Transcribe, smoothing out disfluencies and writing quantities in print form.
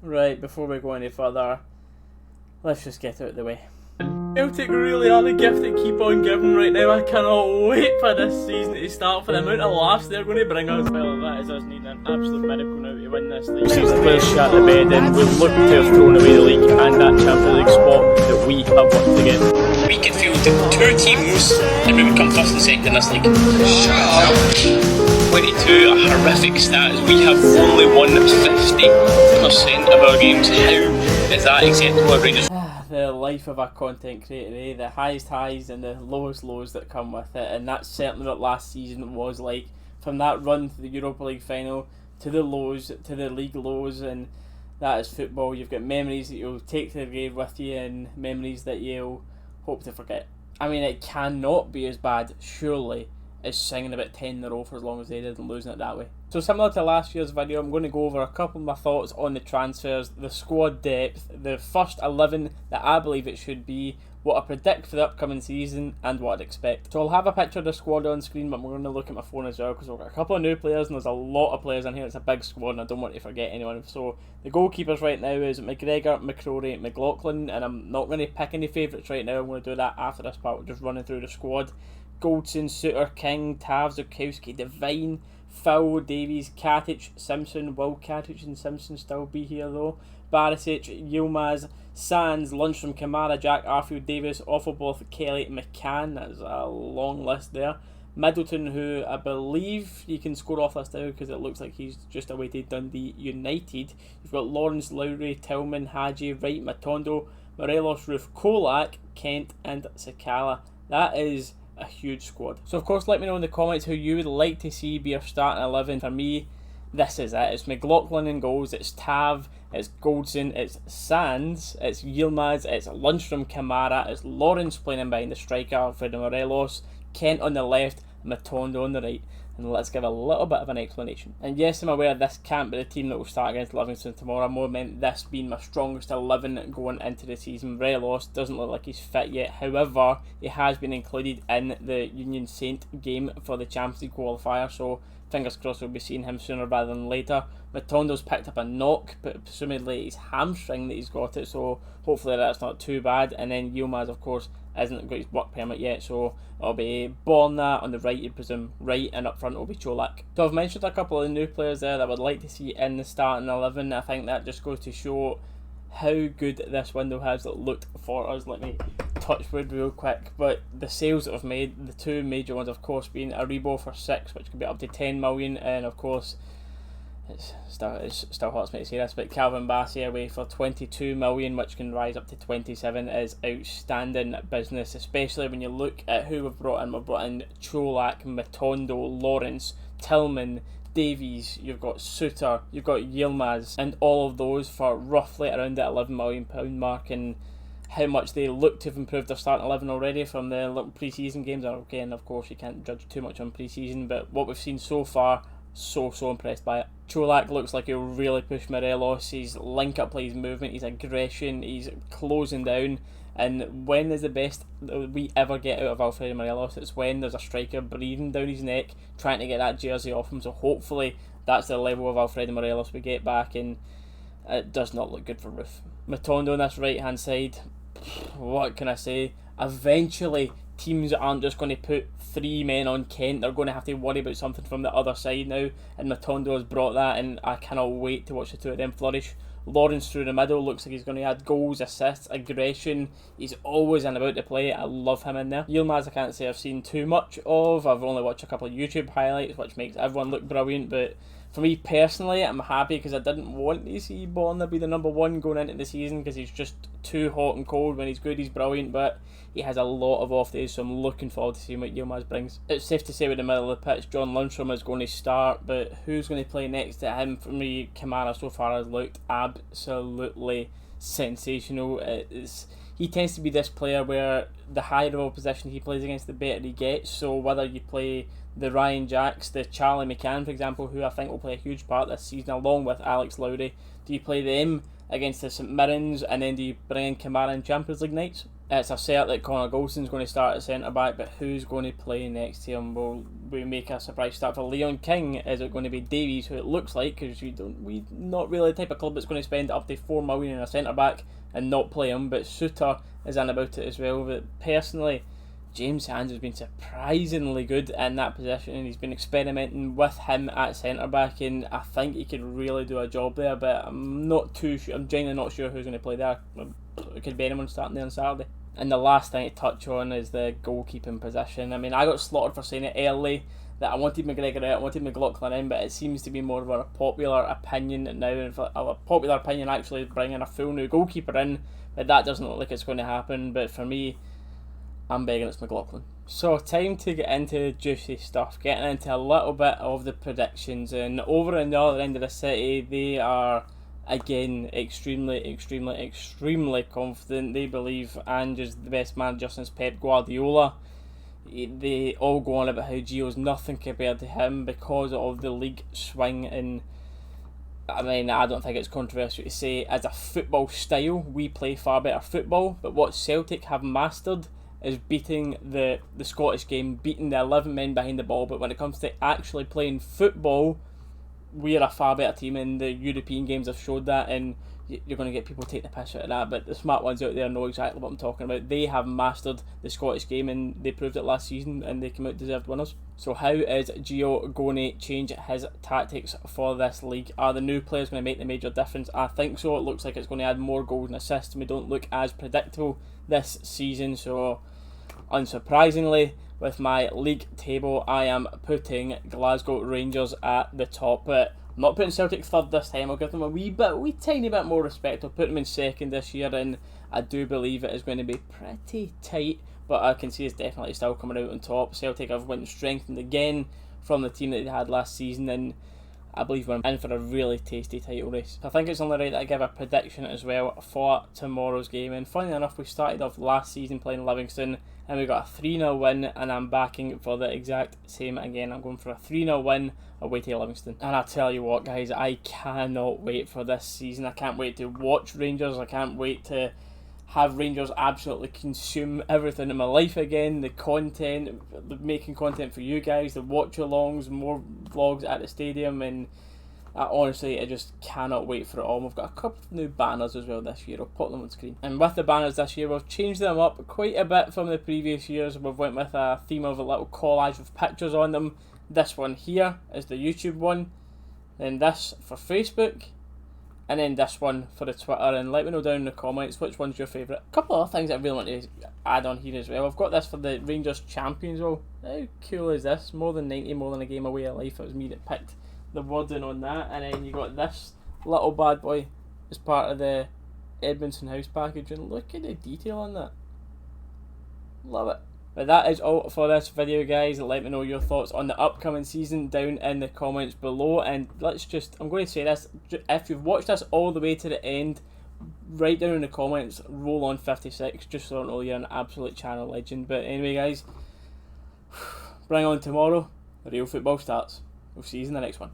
Right, before we go any further, let's just get out of the way. Celtic really are the gift that keep on giving right now. I cannot wait for this season to start, for the amount of laughs they're going to bring us. Well, that is us needing an absolute miracle now to win this league. Since the players shat the bed in, we'll look to have thrown away the league and that Champions League spot that we have worked to get. We could field two teams and we would come first and second in this league. Shut up. 22, a horrific stat. We have only won 50% of our games. How is that acceptable, outrageous? The life of a content creator, eh? The highest highs and the lowest lows that come with it, and that's certainly what last season was like. From that run to the Europa League final, to the lows, to the league lows, and that is football. You've got memories that you'll take to the grave with you, and memories that you'll hope to forget. I mean, it cannot be as bad, surely, as singing about 10 in a row for as long as they did and losing it that way. So similar to last year's video, I'm going to go over a couple of my thoughts on the transfers, the squad depth, the first 11 that I believe it should be, what I predict for the upcoming season, and what I'd expect. So I'll have a picture of the squad on screen, but we're going to look at my phone as well, because we've got a couple of new players and there's a lot of players in here. It's a big squad and I don't want to forget anyone. So the goalkeepers right now is McGregor, McCrory, McLaughlin, and I'm not going to pick any favourites right now. I'm going to do that after this part. We're just running through the squad. Goldson, Suter, King, Tav, Zukowski, Devine, Phil, Davies, Katic, Simpson. Will Katic and Simpson still be here though? Barisic, Yilmaz, Sands, Lundstrom, Kamara, Jack, Arfield, Davis, Offalboth, Kelly, McCann. That's a long list there. Middleton, who I believe you can score off this now because it looks like he's just away to Dundee United. You've got Lawrence, Lowry, Tillman, Hadji, Wright, Matondo, Morelos, Roof, Kolak, Kent and Sakala. That is a huge squad. So of course let me know in the comments who you would like to see be our starting 11. For me, this is it. It's McLaughlin in goals, it's Tav, it's Goldson, it's Sands, it's Yilmaz, it's Lundstrom, Kamara, it's Lawrence playing in behind the striker, Alfredo Morelos, Kent on the left, Matondo on the right. And let's give a little bit of an explanation. And yes, I'm aware this can't be the team that will start against Livingston tomorrow. I more meant this being my strongest 11 going into the season. Morelos doesn't look like he's fit yet. However, he has been included in the Union Saint game for the Champions League qualifier. So fingers crossed we'll be seeing him sooner rather than later. Matondo's picked up a knock, but presumably it's hamstring that he's got it. So hopefully that's not too bad. And then Yilmaz, of course, isn't got his work permit yet, so it'll be Borna on the right, you'd presume, right, and up front will be Cholak. So I've mentioned a couple of the new players there that I would like to see in the starting 11. I think that just goes to show how good this window has looked for us. Let me touch wood real quick, but the sales that I've made, the two major ones of course being Aribo for 6, which could be up to 10 million, and of course it still hurts me to say this, but Calvin Bassey away for 22 million, which can rise up to 27, is outstanding business, especially when you look at who we've brought in. We've brought in Cholak, Matondo, Lawrence, Tillman, Davies, you've got Suter, you've got Yilmaz, and all of those for roughly around the £11 million mark. And how much they look to have improved their starting 11 already from the little pre-season games. And again, of course, you can't judge too much on pre-season, but what we've seen so far, so impressed by it. Cholak looks like he'll really push Morelos. His link-up play, his movement, his aggression, he's closing down. And when is the best that we ever get out of Alfredo Morelos? It's when there's a striker breathing down his neck, trying to get that jersey off him. So hopefully that's the level of Alfredo Morelos we get back, and it does not look good for Roof. Matondo on this right-hand side, what can I say? Eventually, teams aren't just going to put 3 men on Kent. They're going to have to worry about something from the other side now, and Matondo has brought that, and I cannot wait to watch the two of them flourish. Lawrence through the middle looks like he's going to add goals, assists, aggression. He's always in about to play. I love him in there. Yilmaz I can't say I've seen too much of. I've only watched a couple of YouTube highlights, which makes everyone look brilliant, but for me personally, I'm happy because I didn't want to see Borna be the number 1 going into the season because he's just too hot and cold. When he's good, he's brilliant, but he has a lot of off days, so I'm looking forward to seeing what Yilmaz brings. It's safe to say with the middle of the pitch, John Lundstrom is going to start, but who's going to play next to him? For me, Kamara so far has looked absolutely sensational. He tends to be this player where the higher of opposition he plays against, the better he gets. So whether you play the Ryan Jacks, the Charlie McCann, for example, who I think will play a huge part this season, along with Alex Lowry, do you play them against the St Mirrens, and then do you bring in Kamara in Champions League nights? It's a cert that Connor Golson's going to start at centre back, but who's going to play next to him? Will we make a surprise start for Leon King? Is it going to be Davies, who it looks like, because we not really the type of club that's going to spend up to $4 million in a centre back and not play him. But Suter is in about it as well. But personally, James Sands has been surprisingly good in that position, and he's been experimenting with him at centre back, and I think he could really do a job there. But I'm not too sure. I'm genuinely not sure who's going to play there. It could be anyone starting there on Saturday. And the last thing to touch on is the goalkeeping position. I mean, I got slaughtered for saying it early that I wanted McGregor out, I wanted McLaughlin in, but it seems to be more of a popular opinion now, and a popular opinion actually bringing a full new goalkeeper in, but that doesn't look like it's going to happen. But for me, I'm begging it's McLaughlin. So time to get into the juicy stuff, getting into a little bit of the predictions. And over on the other end of the city, they are again extremely confident. They believe Ange's the best manager since Pep Guardiola. They all go on about how Gio's nothing compared to him because of the league swing. And I mean, I don't think it's controversial to say, as a football style, we play far better football, but what Celtic have mastered is beating the Scottish game, beating the 11 men behind the ball. But when it comes to actually playing football, we are a far better team, and the European games have showed that, and you're going to get people take the piss out of that, but the smart ones out there know exactly what I'm talking about. They have mastered the Scottish game, and they proved it last season, and they came out deserved winners. So how is Gio going to change his tactics for this league? Are the new players going to make the major difference? I think so. It looks like it's going to add more goals and assists, and we don't look as predictable this season. So unsurprisingly, with my league table, I am putting Glasgow Rangers at the top. But I'm not putting Celtic third this time. I'll give them a wee tiny bit more respect. I'll put them in second this year, and I do believe it is going to be pretty tight, but I can see it's definitely still coming out on top. Celtic have went strengthened again from the team that they had last season, and I believe we're in for a really tasty title race. I think it's only right that I give a prediction as well for tomorrow's game. And funny enough, we started off last season playing Livingston, and we got a 3-0 win, and I'm backing for the exact same again. I'm going for a 3-0 win away to Livingston. And I tell you what, guys, I cannot wait for this season. I can't wait to watch Rangers. I can't wait to have Rangers absolutely consume everything in my life again. The content, making content for you guys, the watch-alongs, more vlogs at the stadium, and honestly, I just cannot wait for it all. We've got a couple of new banners as well this year. I'll put them on screen. And with the banners this year, we've changed them up quite a bit from the previous years. We've went with a theme of a little collage with pictures on them. This one here is the YouTube one, then this for Facebook, and then this one for the Twitter. And let me know down in the comments which one's your favourite. A couple of things I really want to add on here as well. I've got this for the Rangers Champions. Well, how cool is this? More than 90, more than a game away of life. It was me that picked the wording on that. And then you got this little bad boy as part of the Edmondson House package, and look at the detail on that. Love it. But that is all for this video, guys. Let me know your thoughts on the upcoming season down in the comments below. And I'm going to say this, if you've watched this all the way to the end, write down in the comments, roll on 56, just so I know you're an absolute channel legend. But anyway, guys, bring on tomorrow, real football starts. We'll see you in the next one.